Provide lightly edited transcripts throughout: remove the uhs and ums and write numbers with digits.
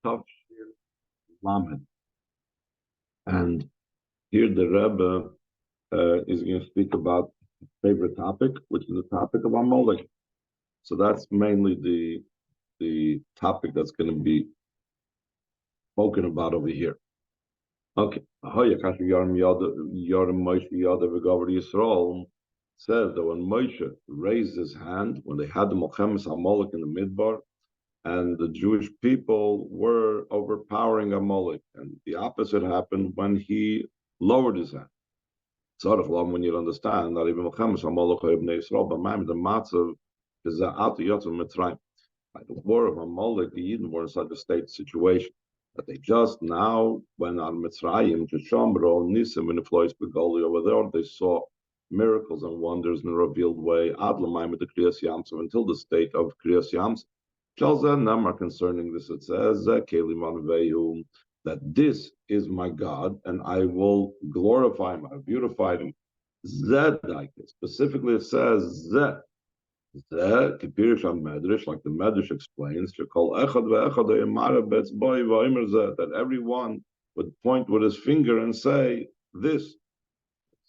Tafshir Lamed. And here the Rebbe is going to speak about favorite topic, which is the topic of Amalek. So that's mainly the topic that's going to be spoken about over here. Okay. Kaשר Yrim Moshe Yada V'Gavar Yisrael says that when Moshe raised his hand, when they had the Milchemes Amalek in the Midbar, and the Jewish people were overpowering Amalek, and the opposite happened when he lowered his hand. When you understand that even Milchemes Amalek Ibn Yisrael, but the matzav is the Ata Yotzim Mitzrayim. By the war of Amalek, the Yidden were in such a state situation that they just now went on Mitzrayim to Shomro, Nisim, and the Flois Begoli over there. They saw miracles and wonders in a revealed way, Adlamayim with the Kriyas Yamsov, until the state of Kriyas Yamsov. Shalza Namar concerning this, it says, that this is my God, and I will glorify him, I beautify him. Zed, like it. Specifically, it says Zed. Like the Medrash explains, that everyone would point with his finger and say, this.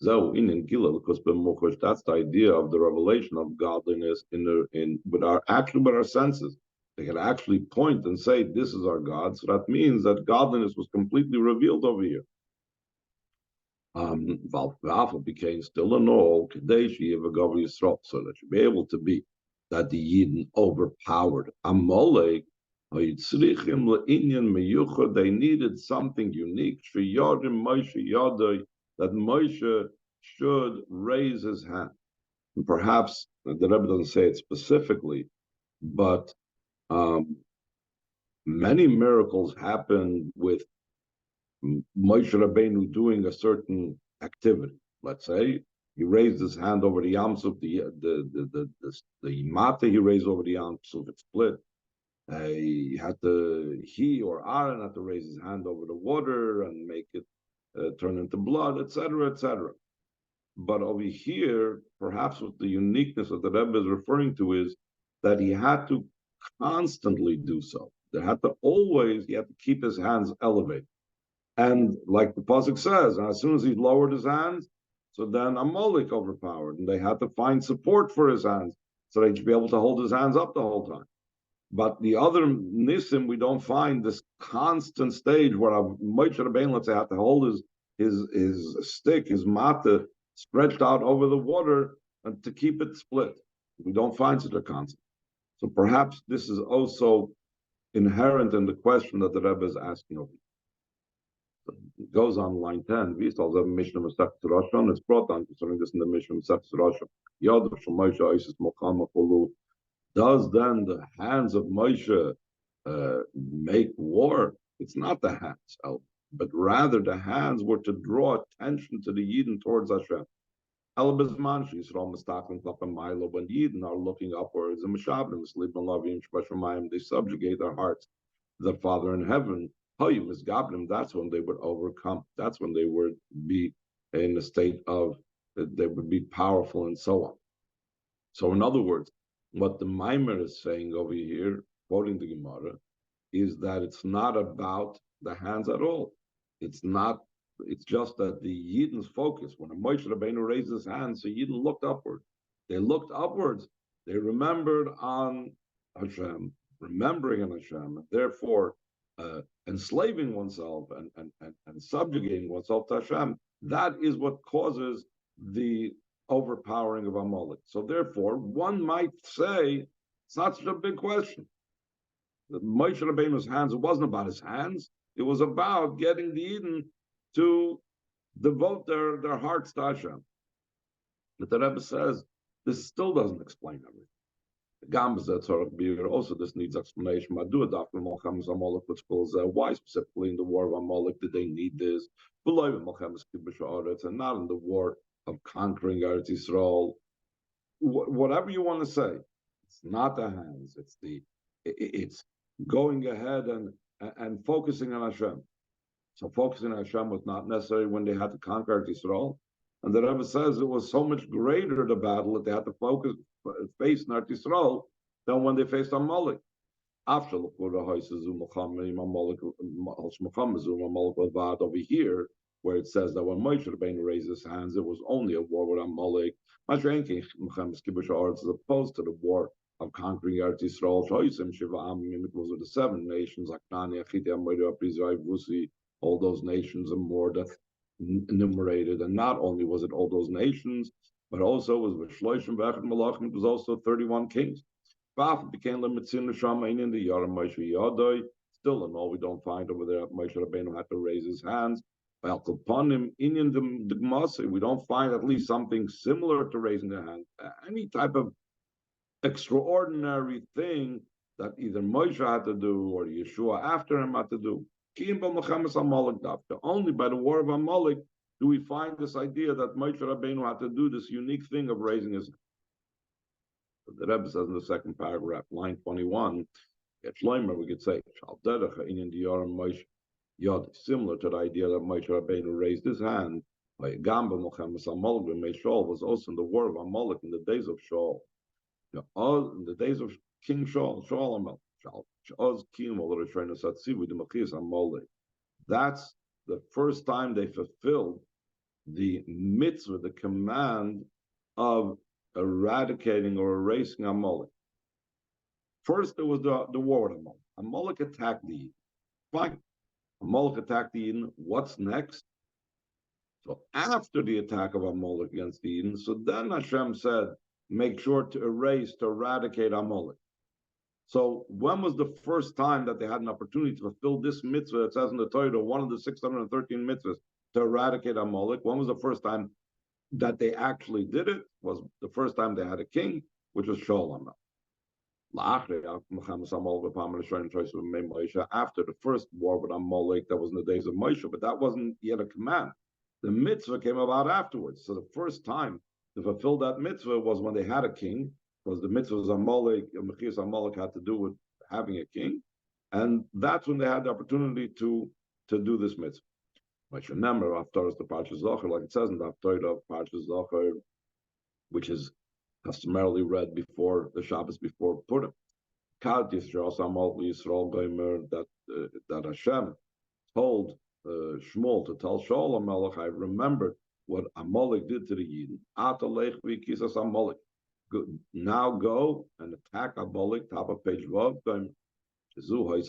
That's the idea of the revelation of godliness with our senses. They could actually point and say, this is our God. So that means that godliness was completely revealed over here. Valve became still in all, so that should be able to be that the Yidden overpowered Amalek. They needed something unique. That Moshe should raise his hand. And perhaps the Rebbe doesn't say it specifically, but many miracles happen with Moshe Rabbeinu doing a certain activity. Let's say he raised his hand over the Yamsuf, the Mata he raised over the Yamsuf, it split. He or Aaron had to raise his hand over the water and make it turn into blood, etc., etc. But over here, perhaps what the uniqueness of the Rebbe is referring to is that he had to constantly do so. He had to keep his hands elevated. And like the pasuk says, as soon as he lowered his hands, so then Amalek overpowered, and they had to find support for his hands so they should be able to hold his hands up the whole time. But the other Nisim, we don't find this constant stage where Moshe Rabbeinu, let's say, had to hold his stick, his mata, stretched out over the water and to keep it split. We don't find such a concept. So perhaps this is also inherent in the question that the Rebbe is asking over. It goes on line 10. We still have a Mishnah Masechet Rosh, and it's brought down concerning this in the Mishnah Masechet Rosh. Does then the hands of Moshe make war? It's not the hands, but rather the hands were to draw attention to the Yidden towards Hashem. When Yidden are looking upwards, they subjugate their hearts to the Father in heaven. That's when they would overcome. That's when they would be in a state of, they would be powerful and so on. So in other words, what the Maimer is saying over here, quoting the Gemara, is that it's not about the hands at all. It's just that the Yidden's focus, when Moshe Rabbeinu raised his hands, the Yidden looked upward. They looked upwards. They remembered on Hashem, remembering on Hashem, and therefore enslaving oneself and subjugating oneself to Hashem. That is what causes the overpowering of Amalek. So therefore, one might say it's not such a big question. The Moshe Rabbeinu's hands, it wasn't about his hands. It was about getting the Eden to devote their hearts to Hashem. But the Rebbe says this still doesn't explain everything. Also, this needs explanation. Why specifically in the war of Amalek did they need this? And not in the war of conquering Eretz Yisrael. Whatever you want to say, it's not the hands. It's going ahead and focusing on Hashem. So focusing on Hashem was not necessary when they had to conquer Eretz Yisrael. And the Rebbe says it was so much greater the battle that they had to face Eretz Yisrael than when they faced Amalek. Over here, where it says that when Moshe Rabbeinu raised his hands, it was only a war with Amalek, as opposed to the war of conquering Eretz Yisrael. It was with the 7 nations, all those nations and more that enumerated. And not only was it all those nations, but also was with Shloshim V'echad Malachim, it was also 31 kings. Became in the Yarim Moshe Yadai. Still, in all, we don't find over there that Moshe Rabbeinu had to raise his hands. We don't find at least something similar to raising the hand. Any type of extraordinary thing that either Moshe had to do or Yeshua after him had to do. Only by the war of Amalek do we find this idea that Moshe Rabbeinu had to do this unique thing of raising his hand. The Rebbe says in the second paragraph, line 21, we could say, similar to the idea that Moshe Rabbeinu raised his hand, was also in the war of Amalek in the days of Shaul. In the days of King Shaul, that's the first time they fulfilled the mitzvah, the command of eradicating or erasing Amalek. First, there was the war with Amalek. Amalek attacked the Eden. Fine. Amalek attacked the Eden. What's next? So after the attack of Amalek against the Eden, so then Hashem said, make sure to eradicate Amalek. So when was the first time that they had an opportunity to fulfill this mitzvah? It says in the Torah, one of the 613 mitzvahs, to eradicate Amalek. When was the first time that they actually did it? Was the first time they had a king, which was Shaul. After the first war with Amalek, that was in the days of Moshe, but that wasn't yet a command. The mitzvah came about afterwards. So the first time to fulfill that mitzvah was when they had a king, because the mitzvah was Amalek, Mechias Amalek had to do with having a king, and that's when they had the opportunity to do this mitzvah. I should remember, after the Parshas Zachor, like it says in the Haftarah of Parshas Zachor, which is customarily read before the Shabbos, before Purim. That Hashem told Shmuel to tell Shaul HaMelech, I remembered what Amalek did to the Yidden. Now go and attack Amalek, top of page Vav. This was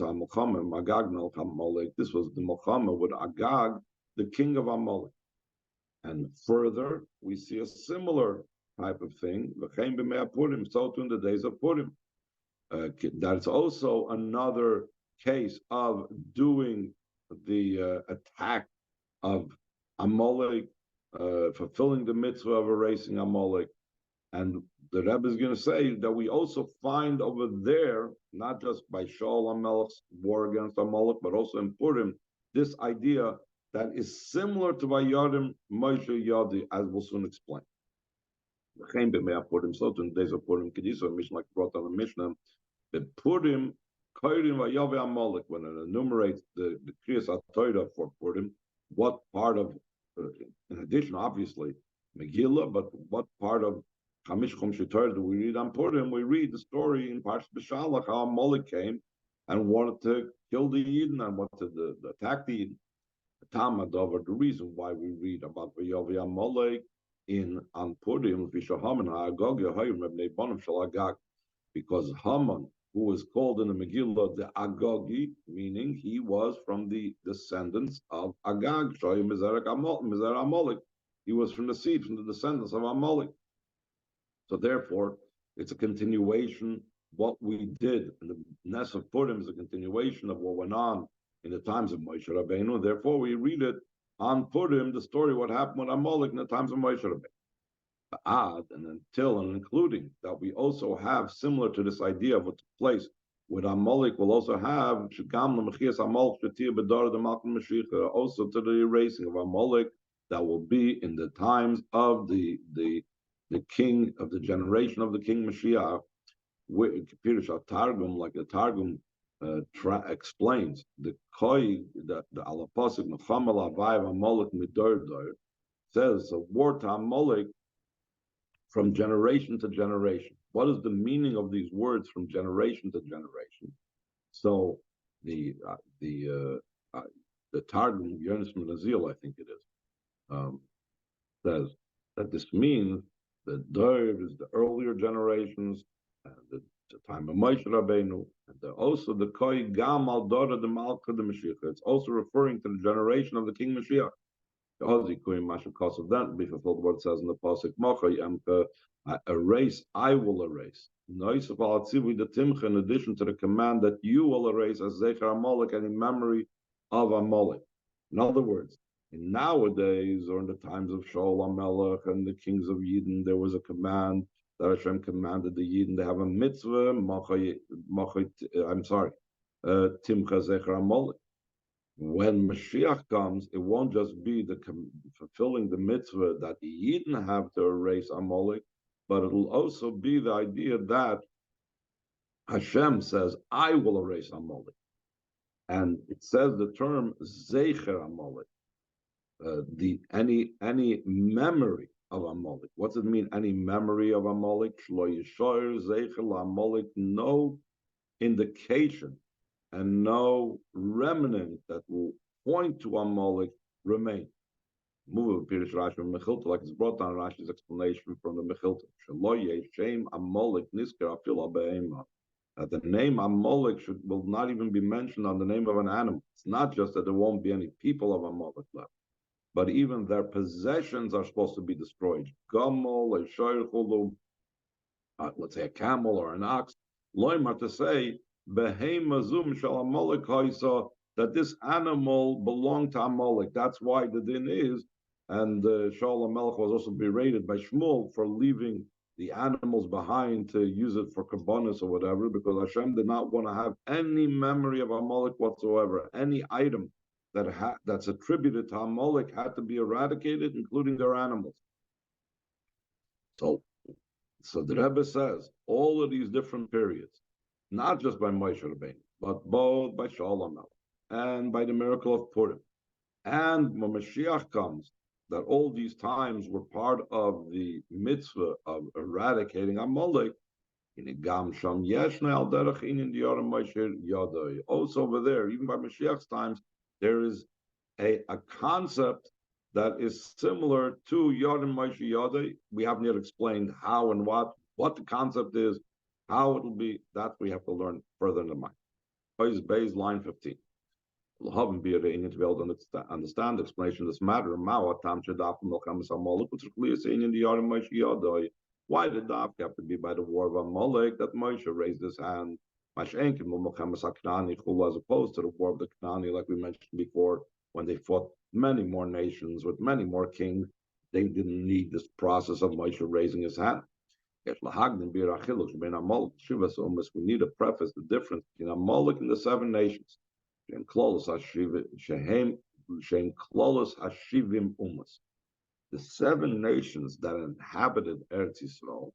the Milchama with Agag, the king of Amalek. And further, we see a similar type of thing. So too in the days of Purim. That's also another case of doing the attack of Amalek, fulfilling the mitzvah of erasing Amalek. And the Rebbe is going to say that we also find over there, not just by Shaul HaMelech's war against Amalek, but also in Purim, this idea that is similar to Vayarim Moshe Yadi, as we'll soon explain. So in the days of Purim, Kedisa, Mishnah, like brought on the Mishnah, the Purim, Kairim Vayavi Amalek, when it enumerates the Kriyas HaTorah for Purim, what part of, in addition, obviously, Megillah, but what part of Chamish Chumshei Torah do we read on Purim? We read the story in Parshas B'Shalach, how Amalek came and wanted to kill the Eden and wanted to attack the Eden. The reason why we read about Vayavi Amalek on Purim, because Haman, who was called in the Megillah the Agagi, meaning he was from the descendants of Agag, Amalek. He was from the seed, from the descendants of Amalek. So therefore, it's a continuation. What we did in the Ness of Purim is a continuation of what went on in the times of Moshe Rabbeinu. Therefore, we read it on Purim, the story what happened with Amalek in the times of Moshe Rabbeinu. And until and including that, we also have, similar to this idea of what took place with Amalek, we'll also have also to the erasing of Amalek that will be in the times of the king of the generation of the king Mashiach. Pirush Targum, like the Targum explains, the Alapasik Mechamal Avav Amalek Midor says a war to Amalek from generation to generation. What is the meaning of these words from generation to generation? So the Targum Yonis Menazil, I think it is, says that this means that Dvar is the earlier generations, and the time of Moshe Rabbeinu, and also the Koi Gam al Dora the Malka the Mashiach. It's also referring to the generation of the King Mashiach. Because of that, be fulfilled what it says in the pasuk Mocha erase, I will erase. In addition to the command that you will erase as Zecher Amalek, any memory of Amalek. In other words, nowadays, or in the times of Shaul HaMelech and the kings of Yidden, there was a command that Hashem commanded the Yidden to have a mitzvah, Timcha Zecher Amalek. When Mashiach comes, it won't just be the fulfilling the mitzvah that the Yidden have to erase Amalek, but it'll also be the idea that Hashem says, I will erase Amalek. And it says the term Zecher Amalek. Any memory of Amalek. What's it mean? Any memory of Amalek? Shlo Yishoyer Zecher Amalek. No indication and no remnant that will point to Amalek remain. Move Pirish Rashi from Mechilta, like it's brought down Rashi's explanation from the Mechilta. Shelo Yeshem Amalek Nisker Afil Be'ema. That the name Amalek will not even be mentioned on the name of an animal. It's not just that there won't be any people of Amalek left, but even their possessions are supposed to be destroyed. Gamol, a shoyr, let's say a camel or an ox. Loimar to say, that this animal belonged to Amalek. That's why the din is, and Shaul HaMelech was also berated by Shmuel for leaving the animals behind to use it for kabbanis or whatever, because Hashem did not want to have any memory of Amalek whatsoever. Any item that's attributed to Amalek had to be eradicated, including their animals. So the Rebbe says all of these different periods, not just by Moshe Rabbeinu, but both by Shaul HaMelech and by the miracle of Purim. And when Mashiach comes, that all these times were part of the mitzvah of eradicating Amalek. Also over there, even by Mashiach's times, there is a concept that is similar to Yorim Moshe Yodai. We haven't yet explained how and what the concept is, how it will be. That we have to learn further in the mind. Base line 15. To be able to understand the explanation of this matter. Why did Daf have to be by the war of Amalek that Moshe raised his hand? As opposed to the war of the Knani, like we mentioned before, when they fought many more nations with many more kings, they didn't need this process of Moshe raising his hand. We need to preface the difference between Amalek and the seven nations. The seven nations that inhabited Eretz Yisrael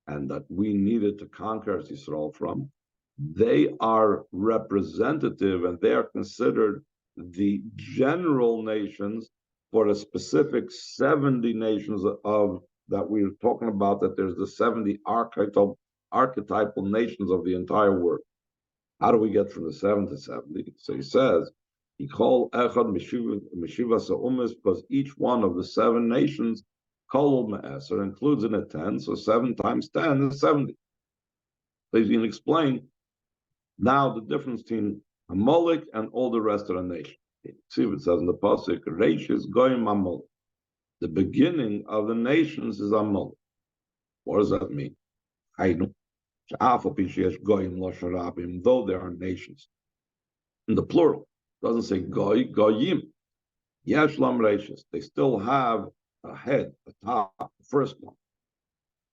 and that we needed to conquer Eretz Yisrael from, they are representative and they are considered the general nations for the specific 70 nations of that we're talking about, that there's the 70 archetypal nations of the entire world. How do we get from the 7 to 70? So he says, he called Echad Meshiva Sa'umis, because each one of the 7 nations, Kol Me'eser, includes in it 10, so 7 times 10 is 70. So he's going to explain now the difference between Amalek and all the rest of the nation. See what it says in the pasuk, Reishis Goyim Amalek. The beginning of the nations is Amalek. What does that mean? Though there are nations. In the plural, it doesn't say Goy, Goyim. Yesh Lam Reishis. They still have a head, a top, the first one.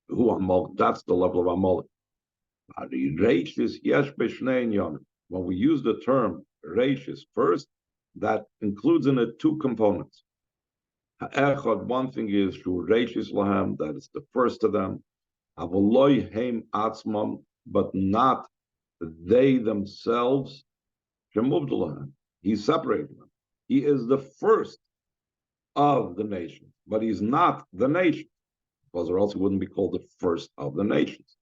Who Amalek? That's the level of Amalek. When we use the term Reishis first, that includes in it 2 components. Ha'echad, one thing is through Reishis Lahem, that is the first of them. Avoloi heim atzmam, but not they themselves. Shemuvdulahem. He separated them. He is the first of the nations, but he's not the nation, because or else he wouldn't be called the first of the nations.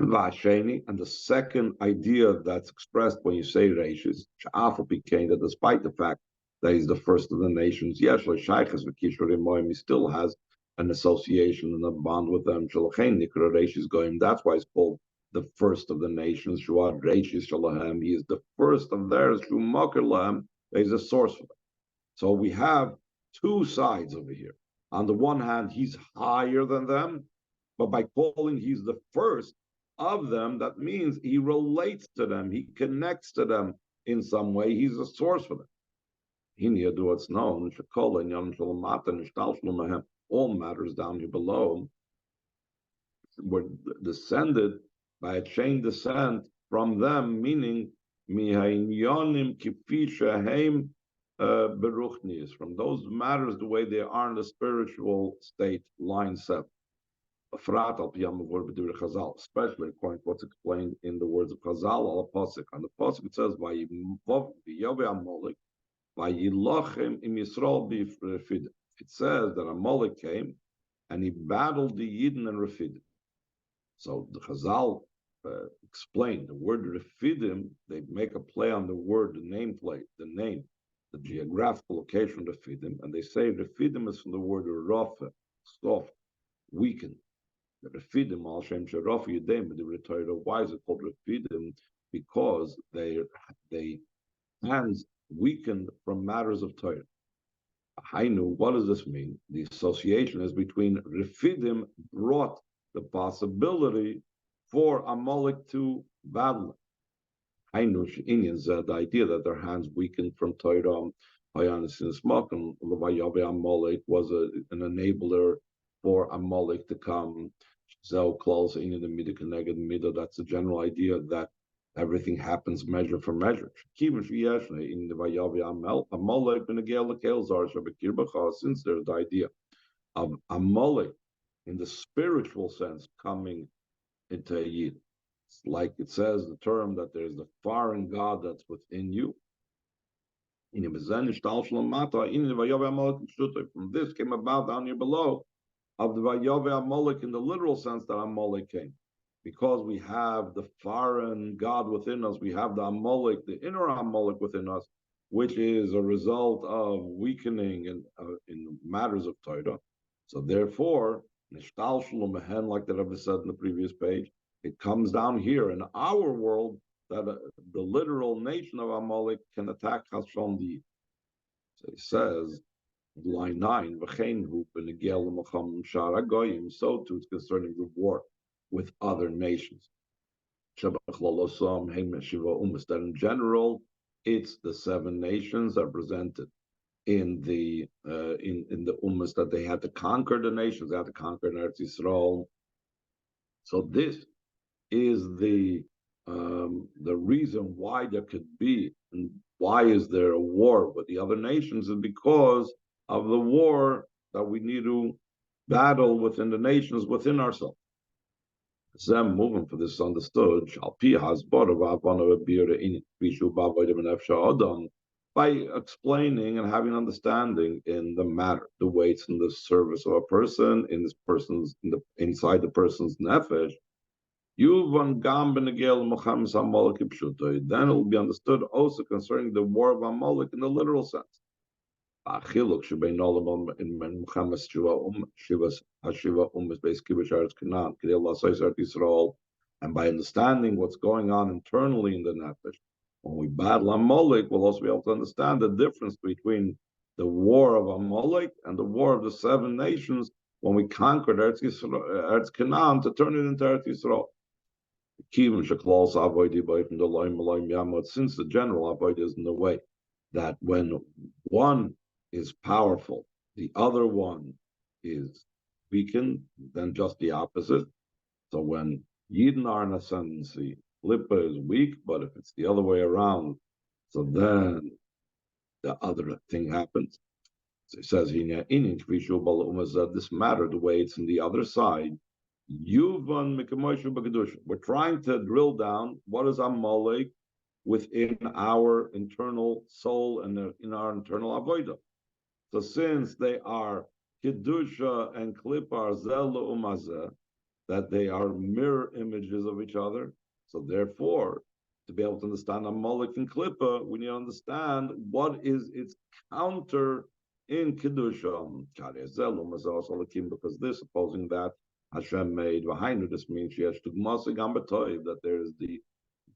Vasheni, and the second idea that's expressed when you say Reish is Sha'afal became that despite the fact that he's the first of the nations, yes, he still has an association and a bond with them. That's why it's called the first of the nations. He is the first of theirs. There's a source for them. So we have two sides over here. On the one hand, he's higher than them, but by calling he's the first of them, that means he relates to them, he connects to them in some way, he's a source for them. It's known, all matters down here below were descended by a chain descent from them, meaning from those matters the way they are in the spiritual state, line 7. Especially according to what's explained in the words of Chazal al Pasuk. On the Pasuk it says, it says that Amalek came and he battled the Yidden and Refidim. So the Chazal explained the word Refidim, they make a play on the word, the name, the geographical location of Refidim, and they say Refidim is from the word Rafa, soft, weakened. The Refidim, Al Shem Sharafa Yudem, the retired. Why is it called Refidim? Because they hands weakened from matters of Torah. Hainu, what does this mean? The association is between Refidim brought the possibility for Amalek to battle. Hainu Indians, the idea that their hands weakened from Torah, Hayanis in Smock, and Levayave Amalek was an enabler for Amalek to come. So close in the middle connected middle. That's the general idea that everything happens measure for measure. In the Vayavi Amalek and the since there's the idea of Amalek in the spiritual sense coming into a Yid. It's like it says the term that there's the foreign God that's within you. From this came about down here below of the Vayave Amalek in the literal sense that Amalek came. Because we have the foreign God within us, we have the Amalek, the inner Amalek within us, which is a result of weakening in matters of Torah. So therefore, Nishtal Shalom Mehen, like the Rebbe said in the previous page, it comes down here in our world that the literal nation of Amalek can attack Hashem. So he says, line 9, so too it's concerning the war with other nations. That in general, it's the 7 nations are presented in the Ummas that they had to conquer the nations, they had to conquer Eretz Yisrael. So this is the reason why there could be, and why is there a war with the other nations, is because of the war that we need to battle within the nations, within ourselves. Them moving for this understood by explaining and having understanding in the matter, the weights in the service of a person, inside the person's nefesh. Then it will be understood also concerning the war of Amalek in the literal sense. And by understanding what's going on internally in the nefesh, when we battle Amalek, we'll also be able to understand the difference between the war of Amalek and the war of the 7 nations when we conquered Eretz Canaan to turn it into Eretz Yisrael. Since the general avoid is in the way that when one is powerful, the other one is weakened, then just the opposite. So when Yidden are in ascendancy, Lipa is weak, but if it's the other way around, so then the other thing happens. So it says this matter, the way it's in the other side, we're trying to drill down what is Amalek within our internal soul and in our internal avodah. So since they are Kedusha and Klipar Zel Umazeh, that they are mirror images of each other. So therefore, to be able to understand Amalek and Klippa, we need to understand what is its counter in Kedusha. Because this, supposing that Hashem made Vahainu, this means that there is the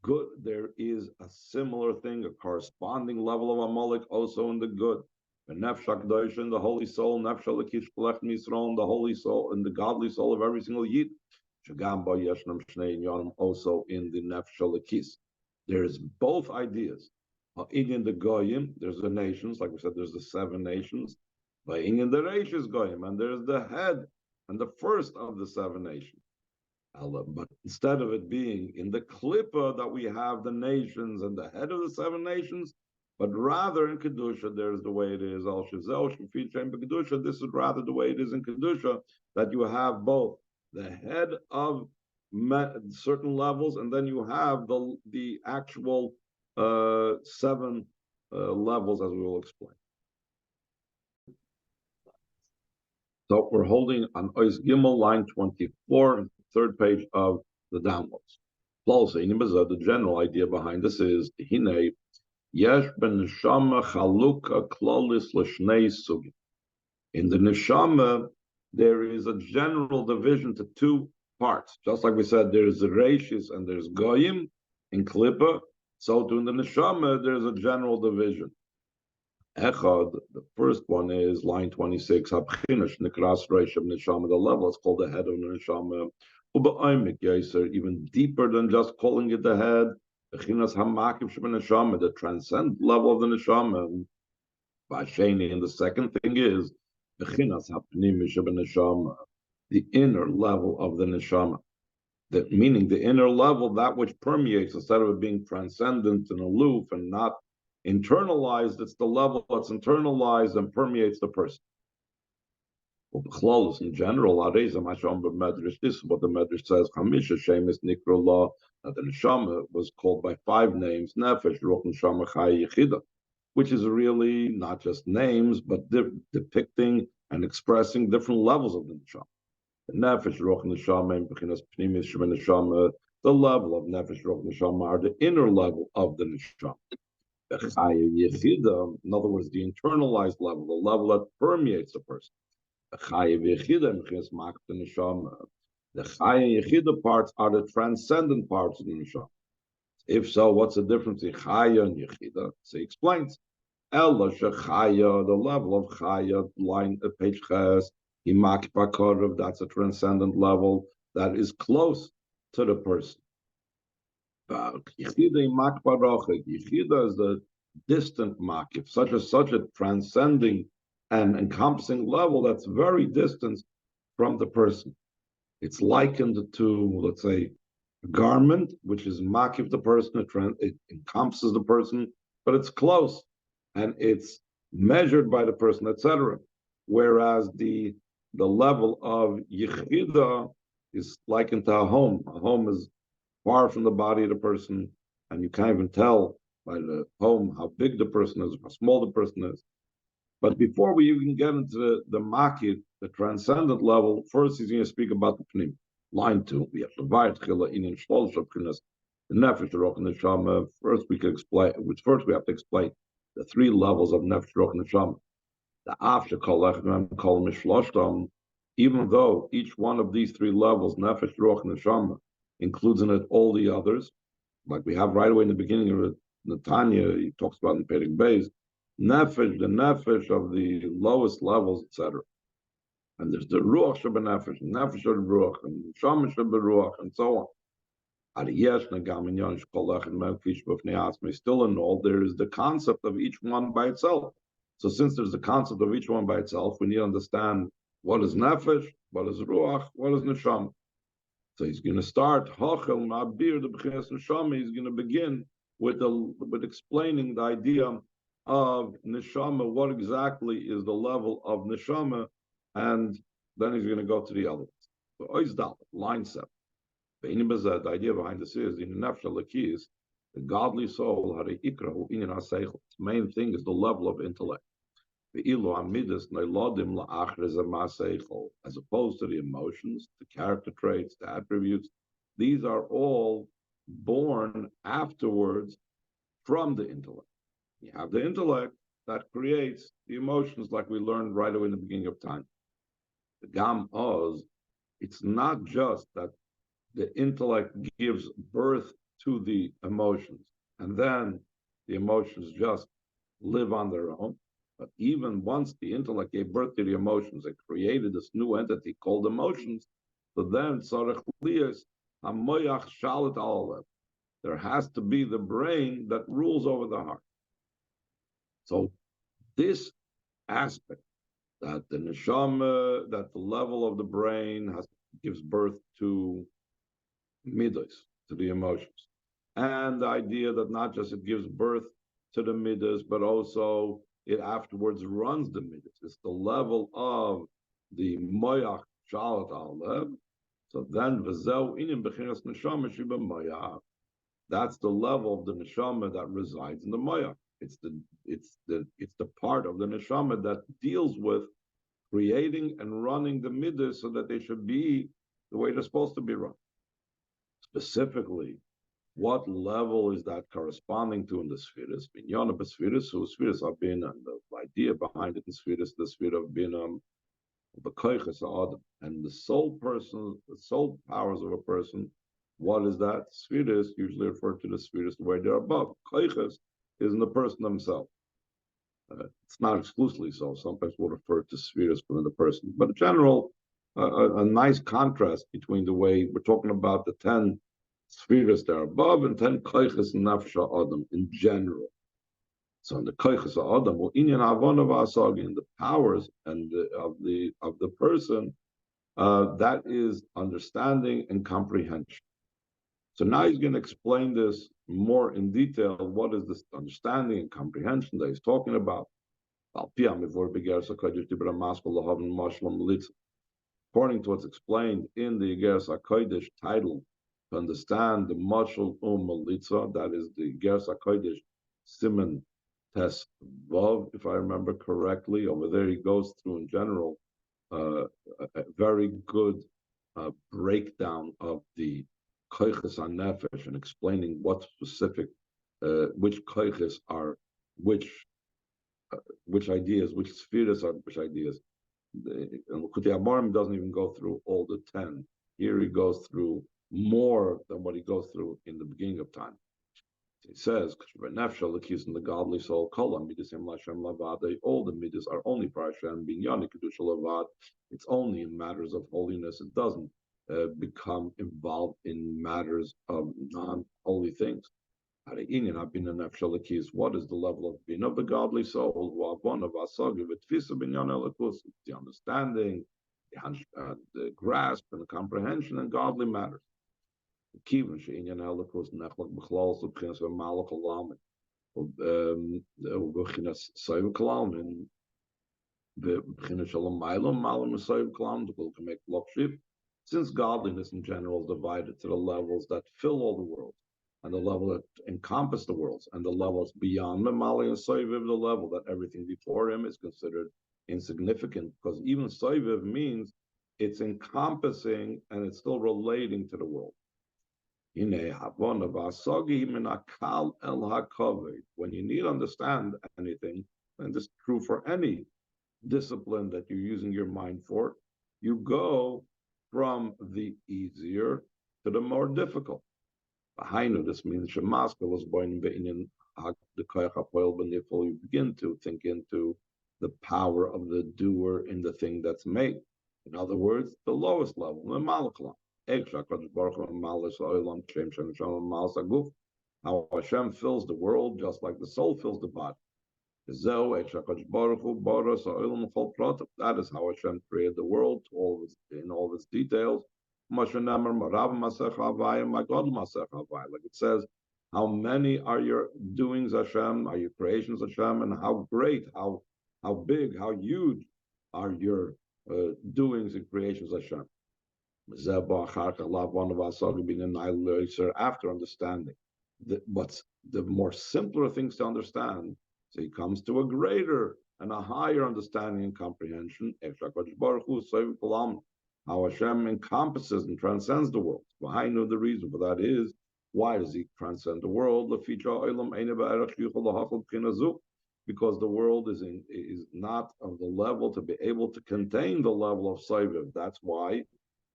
good, there is a similar thing, a corresponding level of Amalek also in the good. The Nefesh HaKadosh in the holy soul, Nefesh HaLakish Pelech Misrael, the holy soul, and the godly soul of every single Yid. Shagam Ba Yeshnam Shnei Inyanim, also in the Nefesh HaLakis. There's both ideas. In the Goyim, there's the nations, like we said, there's the 7 nations. By in the Reish is Goyim, and there's the head and the first of the 7 nations. But instead of it being in the Klippa that we have the nations and the head of the 7 nations, but rather in Kedusha, there's the way it is. Al Shizel, Shafit, Shem, Kedusha. This is rather the way it is in Kedusha, that you have both the head of certain levels, and then you have the actual 7 levels, as we will explain. So we're holding on Ois Gimel, line 24, 3rd page of the downloads. The general idea behind this is Hine Yesh ben Neshama Chaluka Klolis L'Shnei Sugim. In the Neshama, there is a general division to 2 parts. Just like we said, there's the Reishis and there's Goyim in Klippa. So too in the Neshama, there's a general division. Echad, the first one is line 26. Habchinash Nikras Reish of Neshama. The level is called the head of the Neshama. Uba'oimik Yeser, even deeper than just calling it the head. Bechinas Hamakim Sheb Neshama, the transcendent level of the Neshama. Basheni, and the second thing is Bechinas Hapnimi Sheb Neshama, the inner level of the Neshama. That meaning the inner level, that which permeates, instead of it being transcendent and aloof and not internalized, it's the level that's internalized and permeates the person. Well, in general, this is what the Medrash says. Chamisha Shemis Nikra Law, that the Neshama was called by 5 names, Nefesh, Ruach, Neshama, Chaya, Yechida, which is really not just names, but depicting and expressing different levels of the Neshama. The Nefesh, Ruach, Neshama, and Bechinas Pnimis Shema Neshama, the level of Nefesh, Ruach, Neshama are the inner level of the Neshama. The Chaya Yechida, in other words, the internalized level, the level that permeates the person. The Chaya Yechida and Bechinas Mak the Neshama. The Chaya Yechida parts are the transcendent parts of the Neshama. If so, what's the difference in Chaya and Yechida? So he explains. Ella Shechaya, the level of Chaya, line page Ches, Himak Bakorov, that's a transcendent level that is close to the person. Yechida is the distant makif, such a transcending and encompassing level that's very distant from the person. It's likened to, let's say, a garment, which is makif the person, it encompasses the person, but it's close and it's measured by the person, etc. Whereas the level of Yechida is likened to a home. A home is far from the body of the person, and you can't even tell by the home how big the person is, how small the person is. But before we even get into the makif, the transcendent level, first he's going to speak about the pnim. Line 2, we have the nefesh, ruach, and neshama. First we have to explain the 3 levels of nefesh, ruach, and neshama. The after kol mishloshtam, even though each one of these 3 levels, nefesh, ruach, and neshama, includes in it all the others, like we have right away in the beginning of it, Netanya, he talks about in Perek Beis, nefesh, the nefesh of the lowest levels, etc. And there's the ruach sheba nefesh, nefesh sheba ruach, and neshama sheba ruach, and so on. Still in all, there is the concept of each one by itself. So since there's the concept of each one by itself, we need to understand what is nefesh, what is ruach, what is neshama. So he's going to start Hachel Ma'abir the B'chinas Neshama. He's going to begin with explaining the idea of Neshama, what exactly is the level of Neshama, and then he's going to go to the other ones. So Oizdal, line 7. The idea behind this is in the Nefesh HaLakis, the godly soul, the main thing is the level of intellect. As opposed to the emotions, the character traits, the attributes, these are all born afterwards from the intellect. You have the intellect that creates the emotions, like we learned right away in the beginning of time. The Gam Oz, it's not just that the intellect gives birth to the emotions, and then the emotions just live on their own. But even once the intellect gave birth to the emotions, it created this new entity called emotions. So then, there has to be the brain that rules over the heart. So this aspect, that the neshama, that the level of the brain gives birth to midos, to the emotions, and the idea that not just it gives birth to the midas, but also it afterwards runs the midas. It's the level of the moyach shalat al. So then v'zeu inim b'chinas neshama shiba moyach. That's the level of the neshama that resides in the moyach. It's the part of the neshama that deals with creating and running the midas so that they should be the way they're supposed to be run. Specifically, what level is that corresponding to in the spheres? Binyana b'spheres, who spheres have been, and the idea behind it in spheres, the sphere of binam, the koiches adam, and the soul person, the soul powers of a person. What is that? Spheres usually refer to the spheres the way they're above. Koiches is in the person themselves. It's not exclusively so. Sometimes we'll refer to spheres within the person, but in general, a nice contrast between the way we're talking about the 10 spheres there above and 10 koiches nafsha adam in general. So in the koiches adam, inyan avona v'asagi, in the powers and of the person, that is understanding and comprehension. So now he's going to explain this more in detail. What is this understanding and comprehension that he's talking about? According to what's explained in the Igeres HaKodesh title, to understand the Mashal Malitza, that is the Igeres HaKodesh Siman Tes Vav, if I remember correctly. Over there he goes through in general a very good breakdown of the koiches hanefesh and explaining what specific, which koiches are which ideas, which spheres are which ideas. Kuti Amarim doesn't even go through all the 10. Here he goes through more than what he goes through in the beginning of time. He says, in the godly soul, all the midas are only for Hashem, it's only in matters of holiness. It doesn't become involved in matters of non-holy things. What is the level of being of the godly soul? The understanding, the grasp, and the comprehension in godly matters. Since godliness in general is divided to the levels that fill all the worlds, and the level that encompass the worlds, and the levels beyond Memali and Soiviv, the level that everything before him is considered insignificant, because even Soiviv means it's encompassing and it's still relating to the world. When you need to understand anything, and this is true for any discipline that you're using your mind for, you go from the easier to the more difficult. This means was born in you begin to think into the power of the doer in the thing that's made. In other words, the lowest level, the malaklam. How Hashem fills the world just like the soul fills the body. That is how Hashem created the world in all of its details. Like it says, how many are your doings, Hashem, are your creations, Hashem, and how great, how big, how huge are your doings and creations, Hashem. After understanding what's the more simpler things to understand, so he comes to a greater and a higher understanding and comprehension. How Hashem encompasses and transcends the world. I know the reason for that is, why does he transcend the world? Because the world is not of the level to be able to contain the level of Soviv. That's why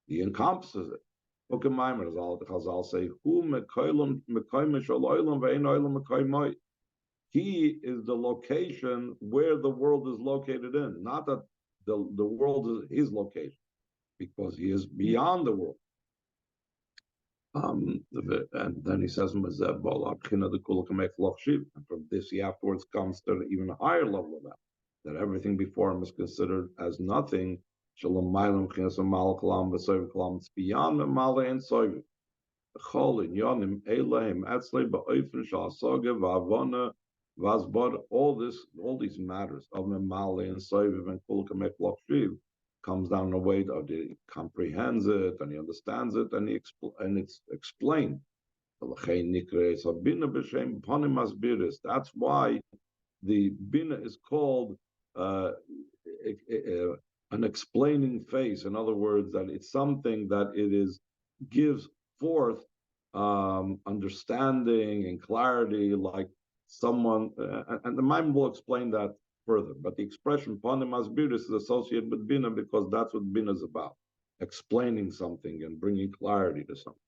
he encompasses it. Look at Maimon, as Chazal say, he is the location where the world is located in, not that the world is his location, because he is beyond the world. And then he says, and from this he afterwards comes to an even higher level of that everything before him is considered as nothing. It's beyond the Mala and Soviet. All these matters of Memale and Soviv and Kulkamek Lokshiv comes down in a way that he comprehends it and he understands it and it's explained. That's why the Bina is called an explaining face. In other words, that it's something that gives forth understanding and clarity, like someone, and the Maimon will explain that further. But the expression Panim Asbiris is associated with Bina because that's what Bina is about, explaining something and bringing clarity to something.